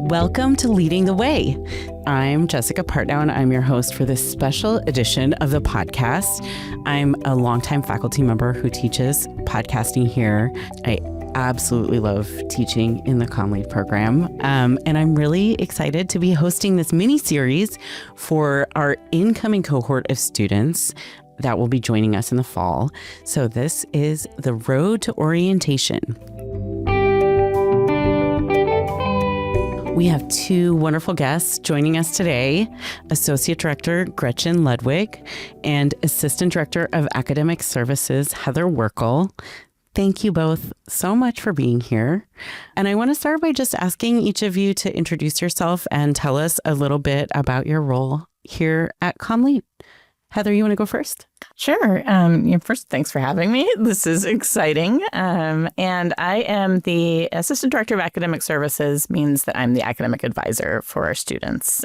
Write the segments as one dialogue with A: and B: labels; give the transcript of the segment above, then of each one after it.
A: Welcome to Leading the Way. I'm Jessica Partnow, and I'm your host for this special edition of the podcast. I'm a longtime faculty member who teaches podcasting here. I absolutely love teaching in the ComLead program. And I'm really excited to be hosting this mini-series for our incoming cohort of students that will be joining us in the fall. So this is The Road to Orientation. We have two wonderful guests joining us today, Associate Director Gretchen Ludwig and Assistant Director of Academic Services Heather Werckle. Thank you both so much for being here. And I want to start by just asking each of you to introduce yourself and tell us a little bit about your role here at ComLead. Heather, you want to go first?
B: Sure. First, thanks for having me. This is exciting. And I am the Assistant Director of Academic Services, means that I'm the academic advisor for our students,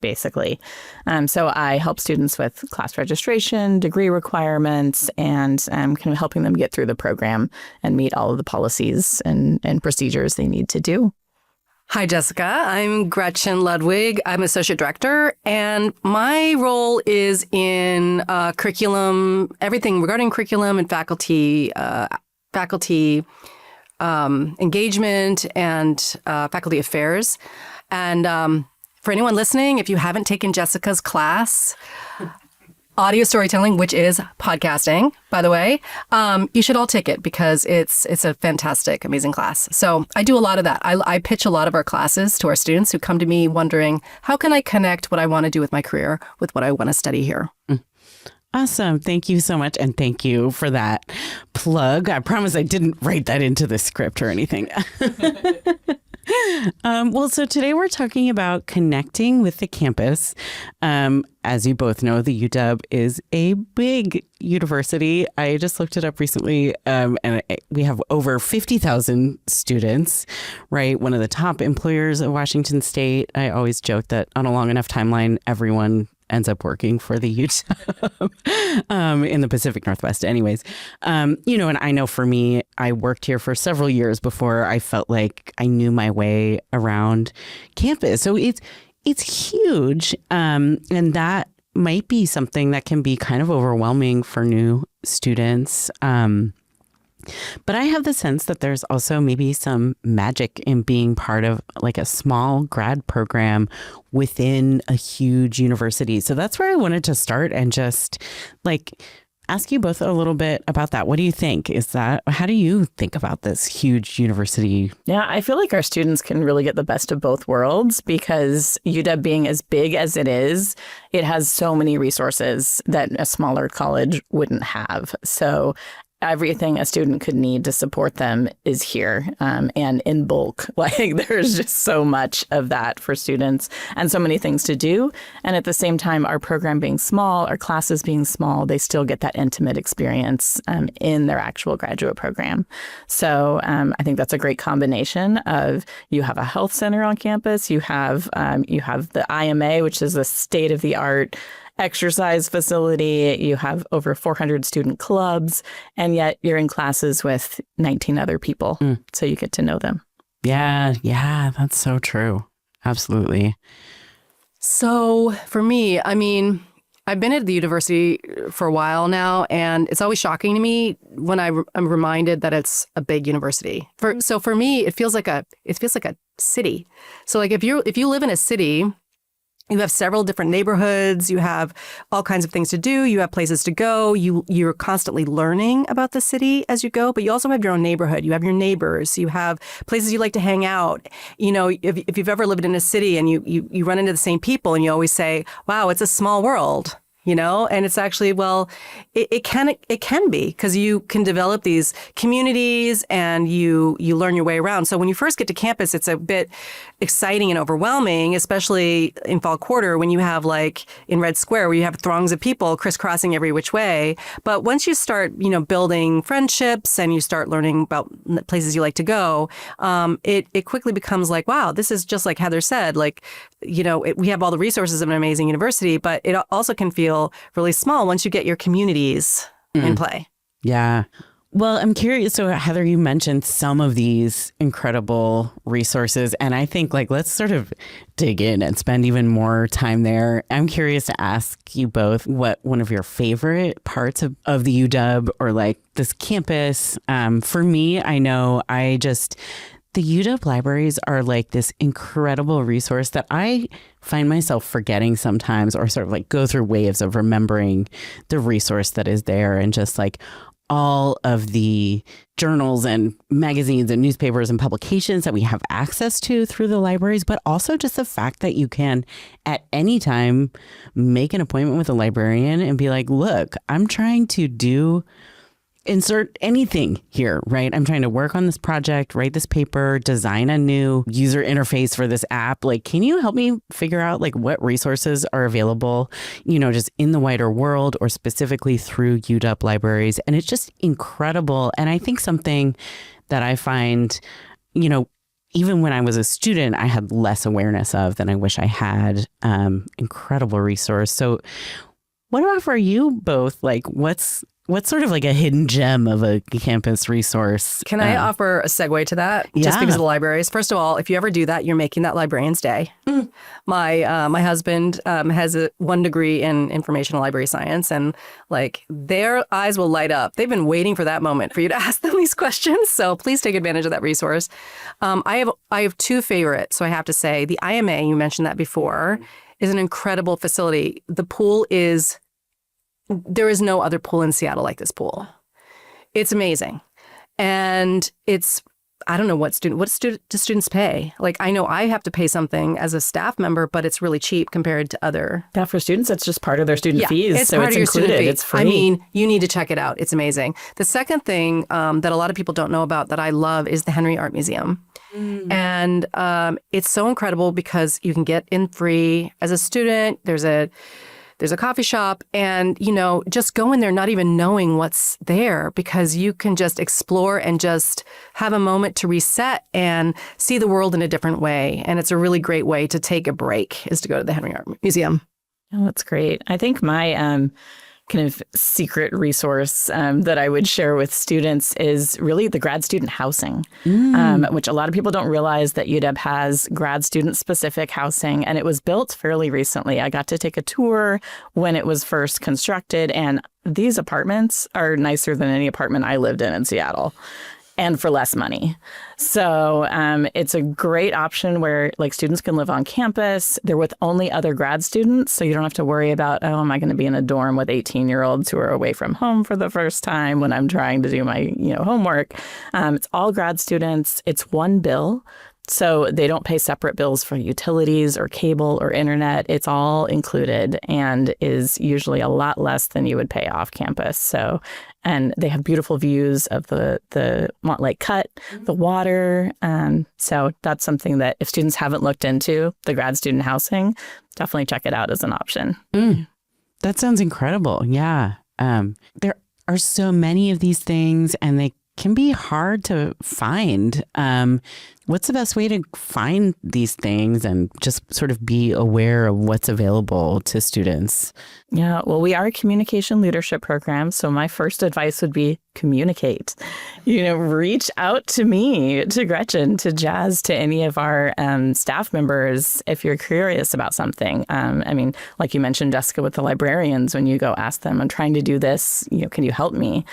B: basically. So I help students with class registration, degree requirements, and kind of helping them get through the program and meet all of the policies and procedures they need to do.
C: Hi, Jessica. I'm Gretchen Ludwig. I'm Associate Director, and my role is in curriculum, everything regarding curriculum and faculty engagement and faculty affairs. And for anyone listening, if you haven't taken Jessica's class, audio storytelling, which is podcasting, by the way, you should all take it because it's a fantastic, amazing class. So I do a lot of that. I pitch a lot of our classes to our students who come to me wondering, how can I connect what I want to do with my career with what I want to study here?
A: Awesome. Thank you so much. And thank you for that plug. I promise I didn't write that into the script or anything. So today we're talking about connecting with the campus. As you both know, the UW is a big university. I just looked it up recently, and we have over 50,000 students, right? One of the top employers of Washington State. I always joke that on a long enough timeline, everyone ends up working for the UW in the Pacific Northwest anyways. And I know for me, I worked here for several years before I felt like I knew my way around campus. So it's huge. And that might be something that can be kind of overwhelming for new students. But I have the sense that there's also maybe some magic in being part of like a small grad program within a huge university. So that's where I wanted to start and just ask you both a little bit about that. What do you think? How do you think about this huge university?
B: Yeah, I feel like our students can really get the best of both worlds because UW being as big as it is, it has so many resources that a smaller college wouldn't have. So everything a student could need to support them is here and in bulk. There's just so much of that for students and so many things to do. And at the same time, our program being small, our classes being small, they still get that intimate experience in their actual graduate program. So I think that's a great combination of you have a health center on campus, you have the IMA, which is a state-of-the-art exercise facility, you have over 400 student clubs, and yet you're in classes with 19 other people. So you get to know them.
A: Yeah, that's so true. Absolutely.
C: So for me, I've been at the university for a while now, and it's always shocking to me when I'm reminded that it's a big university. So for me, it feels like a city. So if you live in a city, you have several different neighborhoods. You have all kinds of things to do. You have places to go. You're constantly learning about the city as you go, but you also have your own neighborhood. You have your neighbors. You have places you like to hang out. If you've ever lived in a city and you run into the same people and you always say, wow, it's a small world. And it's actually, it can be because you can develop these communities and you learn your way around. So when you first get to campus, it's a bit exciting and overwhelming, especially in fall quarter when you have in Red Square where you have throngs of people crisscrossing every which way. But once you start, building friendships and you start learning about places you like to go, it quickly becomes wow, this is just like Heather said, we have all the resources of an amazing university, but it also can feel really small once you get your communities in play.
A: Yeah. Well, I'm curious. So, Heather, you mentioned some of these incredible resources, and I think let's sort of dig in and spend even more time there. I'm curious to ask you both what one of your favorite parts of the UW or this campus. For me, I know the UW libraries are this incredible resource that I find myself forgetting sometimes, or sort of go through waves of remembering the resource that is there, and just all of the journals and magazines and newspapers and publications that we have access to through the libraries, but also just the fact that you can at any time make an appointment with a librarian and be like, look, I'm trying to insert anything here, right? I'm trying to work on this project, write this paper, design a new user interface for this app. Can you help me figure out what resources are available, just in the wider world or specifically through UW libraries? And it's just incredible. And I think something that I find, even when I was a student, I had less awareness of than I wish I had. Incredible resource. So what about for you both? What's sort of a hidden gem of a campus resource?
C: Can I offer a segue to that? Just because of the libraries. First of all, if you ever do that, you're making that librarian's day. My husband has a 1 degree in information library science, and their eyes will light up. They've been waiting for that moment for you to ask them these questions. So please take advantage of that resource. I have 2 favorites. So I have to say the IMA, you mentioned that before, is an incredible facility. The pool there is no other pool in Seattle like this pool. It's amazing. And I don't know what do students pay? I know I have to pay something as a staff member, but it's really cheap compared to other.
B: Yeah, for students, it's just part of their student fees.
C: So it's included.
B: It's free.
C: I mean, you need to check it out. It's amazing. The second thing that a lot of people don't know about that I love is the Henry Art Museum. And it's so incredible because you can get in free as a student. There's a coffee shop, and, just go in there not even knowing what's there, because you can just explore and just have a moment to reset and see the world in a different way. And it's a really great way to take a break, is to go to the Henry Art Museum.
B: Oh, that's great. I think my kind of secret resource that I would share with students is really the grad student housing, which a lot of people don't realize that UW has grad student specific housing, and it was built fairly recently. I got to take a tour when it was first constructed, and these apartments are nicer than any apartment I lived in Seattle. And for less money. So it's a great option where students can live on campus. They're with only other grad students. So you don't have to worry about, am I going to be in a dorm with 18-year-olds who are away from home for the first time when I'm trying to do my homework. It's all grad students. It's one bill. So they don't pay separate bills for utilities or cable or internet. It's all included and is usually a lot less than you would pay off campus. So, and they have beautiful views of the Montlake Cut, the water. So that's something that if students haven't looked into, the grad student housing, definitely check it out as an option.
A: That sounds incredible. Yeah. There are so many of these things, and they can be hard to find. What's the best way to find these things and just sort of be aware of what's available to students?
B: Yeah, well, we are a communication leadership program. So my first advice would be communicate. Reach out to me, to Gretchen, to Jazz, to any of our staff members if you're curious about something. Like you mentioned, Jessica, with the librarians, when you go ask them, I'm trying to do this, can you help me?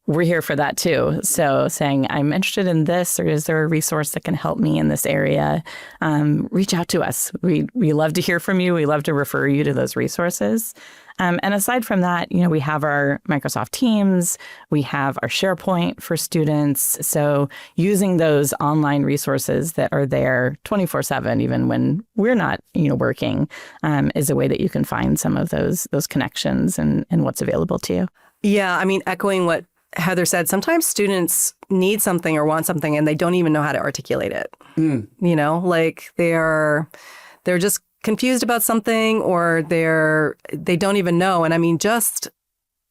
B: We're here for that too. So saying, I'm interested in this, or is there a resource that can help me in this area? Reach out to us. We love to hear from you. We love to refer you to those resources. And aside from that, we have our Microsoft Teams. We have our SharePoint for students. So using those online resources that are there 24/7, even when we're not, working, is a way that you can find some of those connections and what's available to you.
C: Yeah, echoing what Heather said, sometimes students need something or want something and they don't even know how to articulate it. They're just confused about something, or they don't even know. And just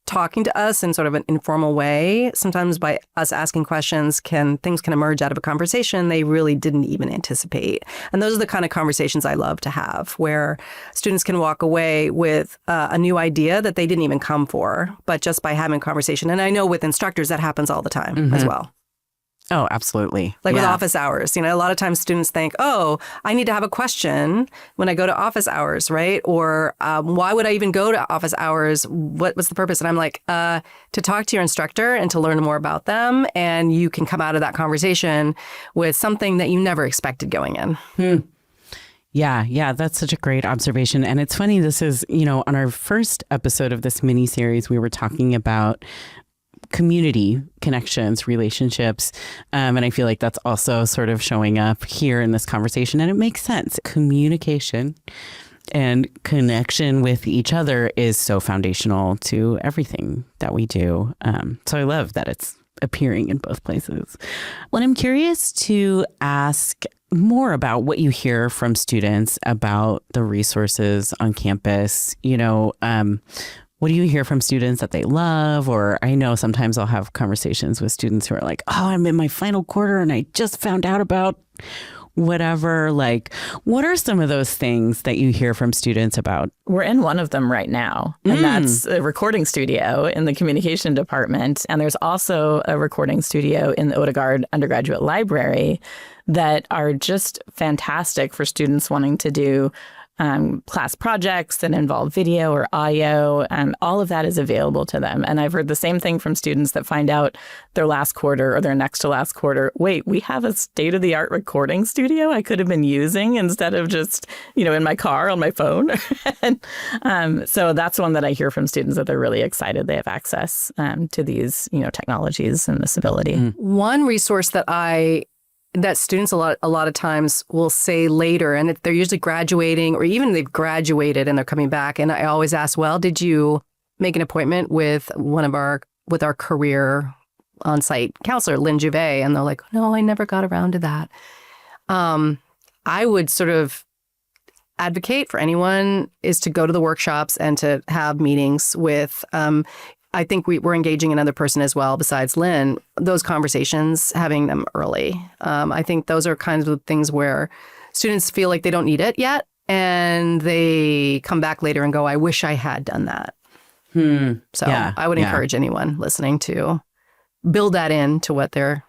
C: talking to us in sort of an informal way, sometimes by us asking questions, things can emerge out of a conversation they really didn't even anticipate. And those are the kind of conversations I love to have, where students can walk away with a new idea that they didn't even come for, but just by having a conversation. And I know with instructors that happens all the time as well.
A: Oh, absolutely.
C: Like with office hours, a lot of times students think, oh, I need to have a question when I go to office hours, right? Or why would I even go to office hours? What's the purpose? And I'm like, to talk to your instructor and to learn more about them. And you can come out of that conversation with something that you never expected going in.
A: Yeah, that's such a great observation. And it's funny, this is, on our first episode of this mini series, we were talking about community connections, relationships. And I feel like that's also sort of showing up here in this conversation. And it makes sense. Communication and connection with each other is so foundational to everything that we do. So I love that it's appearing in both places. Well, I'm curious to ask more about what you hear from students about the resources on campus. What do you hear from students that they love? Or I know sometimes I'll have conversations with students who are like, oh, I'm in my final quarter and I just found out about whatever. Like, what are some of those things that you hear from students about?
B: We're in one of them right now, and that's a recording studio in the communication department. And there's also a recording studio in the Odegaard undergraduate library that are just fantastic for students wanting to do class projects that involve video or audio, and all of that is available to them. And I've heard the same thing from students that find out their last quarter or their next to last quarter, wait, we have a state-of-the-art recording studio I could have been using instead of just, in my car on my phone. And so that's one that I hear from students, that they're really excited they have access to these, technologies and this ability.
C: One resource that students a lot of times will say later, and they're usually graduating or even they've graduated and they're coming back. And I always ask, well, did you make an appointment with our career on-site counselor, Lynn Juvet? And they're like, no, I never got around to that. I would sort of advocate for anyone is to go to the workshops and to have meetings with, I think we're engaging another person as well besides Lynn, those conversations, having them early. I think those are kinds of things where students feel like they don't need it yet, and they come back later and go, I wish I had done that. So I would encourage anyone listening to build that into what their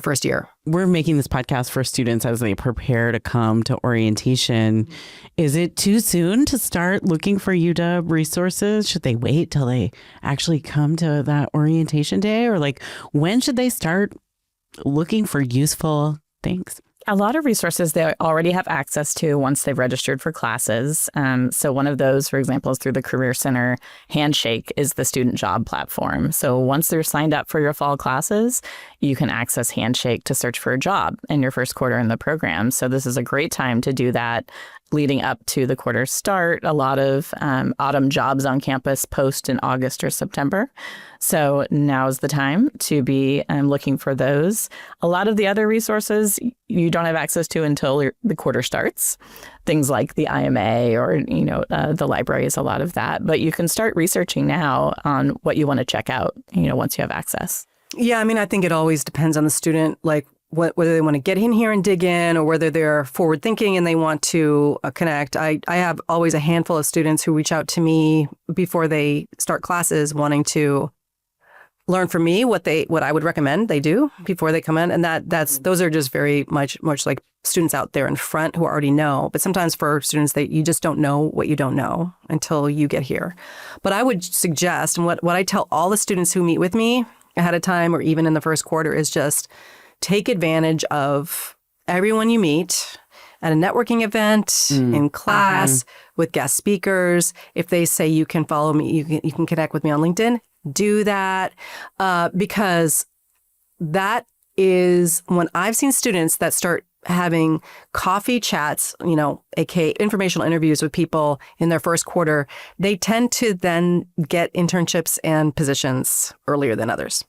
C: first year.
A: We're making this podcast for students as they prepare to come to orientation. Is it too soon to start looking for UW resources? Should they wait till they actually come to that orientation day? Or when should they start looking for useful things?
B: A lot of resources they already have access to once they've registered for classes. So one of those, for example, is through the Career Center. Handshake is the student job platform. So once they're signed up for your fall classes, you can access Handshake to search for a job in your first quarter in the program. So this is a great time to do that leading up to the quarter start. A lot of autumn jobs on campus post in August or September. So now's the time to be looking for those. A lot of the other resources you don't have access to until the quarter starts. Things like the IMA or, the libraries, a lot of that. But you can start researching now on what you want to check out, once you have access.
C: Yeah, I think it always depends on the student, whether they want to get in here and dig in or whether they're forward thinking and they want to connect. I have always a handful of students who reach out to me before they start classes wanting to learn from me what I would recommend they do before they come in. And those are just very much like students out there in front who already know. But sometimes for students that you just don't know what you don't know until you get here. But I would suggest, and what I tell all the students who meet with me ahead of time or even in the first quarter, is just take advantage of everyone you meet at a networking event, in class, with guest speakers. If they say you can follow me, you can connect with me on LinkedIn, do that, because that is when I've seen students that start having coffee chats, aka informational interviews with people in their first quarter, they tend to then get internships and positions earlier than others.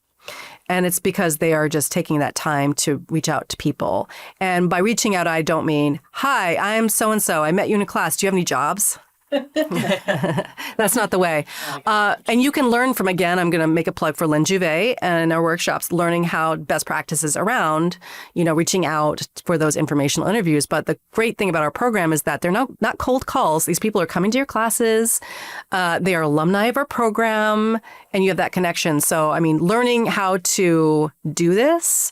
C: And it's because they are just taking that time to reach out to people. And by reaching out, I don't mean, hi, I'm so-and-so. I met you in a class. Do you have any jobs? That's not the way. And you can learn from, again, I'm going to make a plug for Lynn Juvet and our workshops, learning how best practices around, reaching out for those informational interviews. But the great thing about our program is that they're not cold calls. These people are coming to your classes. They are alumni of our program, and you have that connection. So, learning how to do this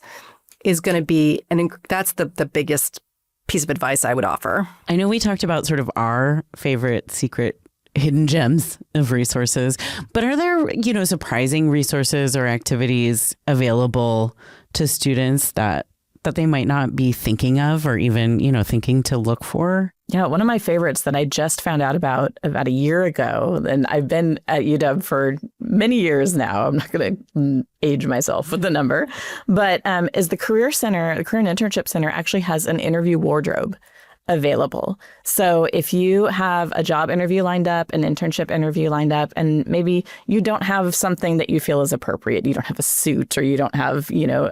C: is going to be, that's the biggest piece of advice I would offer.
A: I know we talked about sort of our favorite secret hidden gems of resources, but are there, surprising resources or activities available to students that they might not be thinking of or even, thinking to look for?
B: Yeah, one of my favorites that I just found out about a year ago, and I've been at UW for many years now. I'm not going to age myself with the number, but is the Career Center, the Career and Internship Center actually has an interview wardrobe available. So if you have a job interview lined up, an internship interview lined up, and maybe you don't have something that you feel is appropriate, you don't have a suit or you don't have,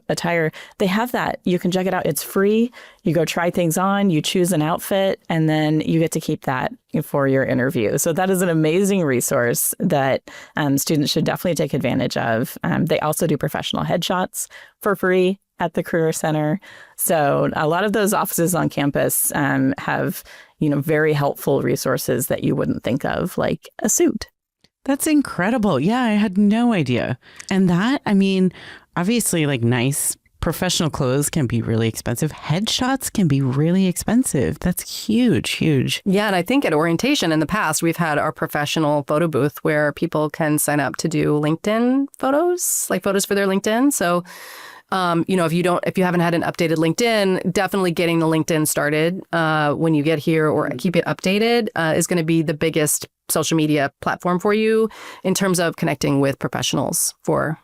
B: attire, they have that. You can check it out. It's free. You go try things on, you choose an outfit, and then you get to keep that for your interview. So that is an amazing resource that students should definitely take advantage of. They also do professional headshots for free at the Career Center. So a lot of those offices on campus have, very helpful resources that you wouldn't think of, like a suit.
A: That's incredible. Yeah, I had no idea. And that, obviously, like, nice professional clothes can be really expensive. Headshots can be really expensive. That's huge, huge.
C: Yeah, and I think at orientation in the past, we've had our professional photo booth where people can sign up to do LinkedIn photos, like photos for their LinkedIn. So if you haven't had an updated LinkedIn, definitely getting the LinkedIn started when you get here or keep it updated is going to be the biggest social media platform for you in terms of connecting with professionals for,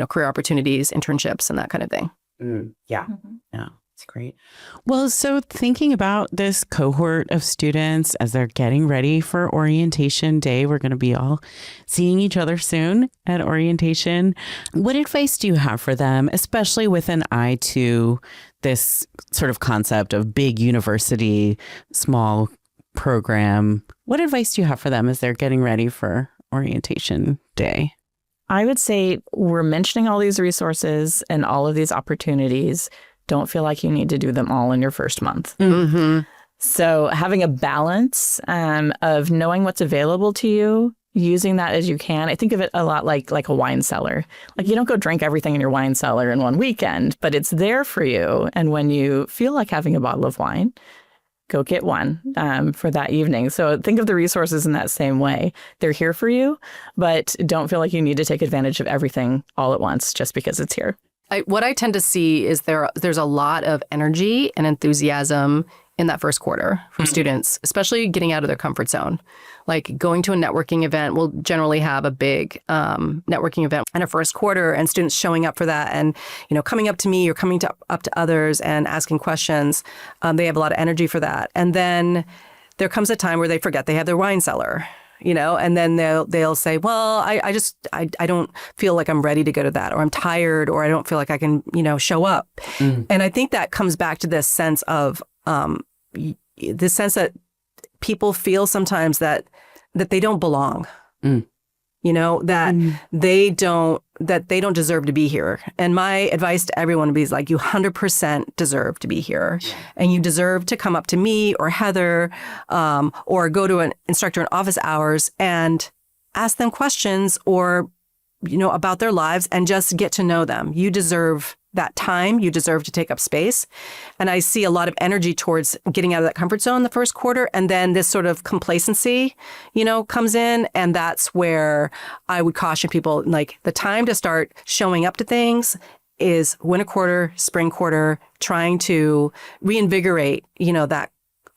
C: career opportunities, internships, and that kind of thing.
A: Yeah. Yeah. It's great. Well, so thinking about this cohort of students as they're getting ready for orientation day, we're going to be all seeing each other soon at orientation. What advice do you have for them, especially with an eye to this sort of concept of big university, small program? What advice do you have for them as they're getting ready for orientation day?
B: I would say we're mentioning all these resources and all of these opportunities. Don't feel like you need to do them all in your first month.
C: Mm-hmm.
B: So having a balance of knowing what's available to you, using that as you can. I think of it a lot like a wine cellar. Like, you don't go drink everything in your wine cellar in one weekend, but it's there for you. And when you feel like having a bottle of wine, go get one for that evening. So think of the resources in that same way. They're here for you, but don't feel like you need to take advantage of everything all at once just because it's here.
C: What I tend to see is there's a lot of energy and enthusiasm in that first quarter from students, especially getting out of their comfort zone. Like going to a networking event, we'll generally have a big networking event in our first quarter, and students showing up for that and, coming up to me or coming up to others and asking questions. They have a lot of energy for that. And then there comes a time where they forget they have their wine cellar. And then they'll say, well, I don't feel like I'm ready to go to that, or I'm tired, or I don't feel like I can, show up. And I think that comes back to this sense of this sense that people feel sometimes that they don't belong, that they don't deserve to be here. And my advice to everyone would be like, you 100% deserve to be here. And you deserve to come up to me or Heather or go to an instructor in office hours and ask them questions or, about their lives and just get to know them. You deserve that time. You deserve to take up space. And I see a lot of energy towards getting out of that comfort zone the first quarter. And then this sort of complacency, comes in. And that's where I would caution people, like, the time to start showing up to things is winter quarter, spring quarter, trying to reinvigorate, that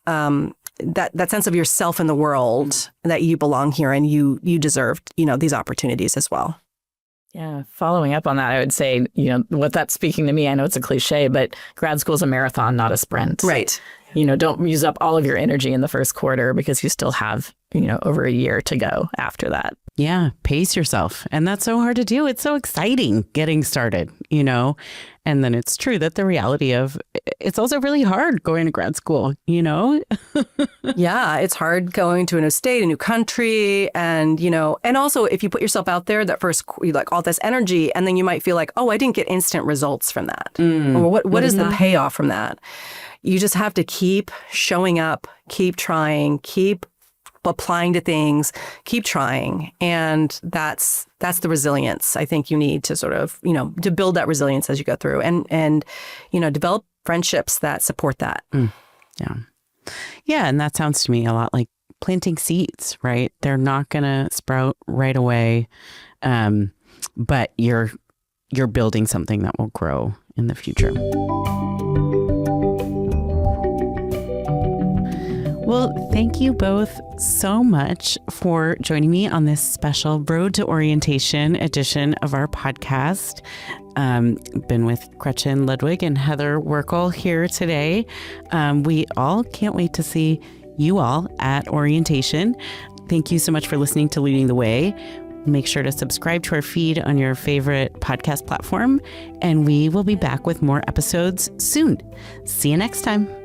C: sense of yourself in the world, that you belong here and you deserve, these opportunities as well.
B: Yeah. Following up on that, I would say, what that's speaking to me, I know it's a cliche, but grad school is a marathon, not a sprint.
C: Right.
B: Don't use up all of your energy in the first quarter because you still have, over a year to go after that.
A: Yeah, pace yourself. And that's so hard to do. It's so exciting getting started, And then it's true that the reality of it's also really hard going to grad school,
C: Yeah, it's hard going to a new state, a new country. And, and also if you put yourself out there, that first, like all this energy, and then you might feel like, oh, I didn't get instant results from that. Or what is the payoff from that? You just have to keep showing up, keep trying, keep applying to things, keep trying. And that's the resilience I think you need to sort of, to build that resilience as you go through and develop friendships that support that.
A: Yeah. Yeah. And that sounds to me a lot like planting seeds, right? They're not going to sprout right away. But you're building something that will grow in the future. Well, thank you both so much for joining me on this special Road to Orientation edition of our podcast. Been with Gretchen, Ludwig, and Heather Werckle here today. We all can't wait to see you all at orientation. Thank you so much for listening to Leading the Way. Make sure to subscribe to our feed on your favorite podcast platform, and we will be back with more episodes soon. See you next time.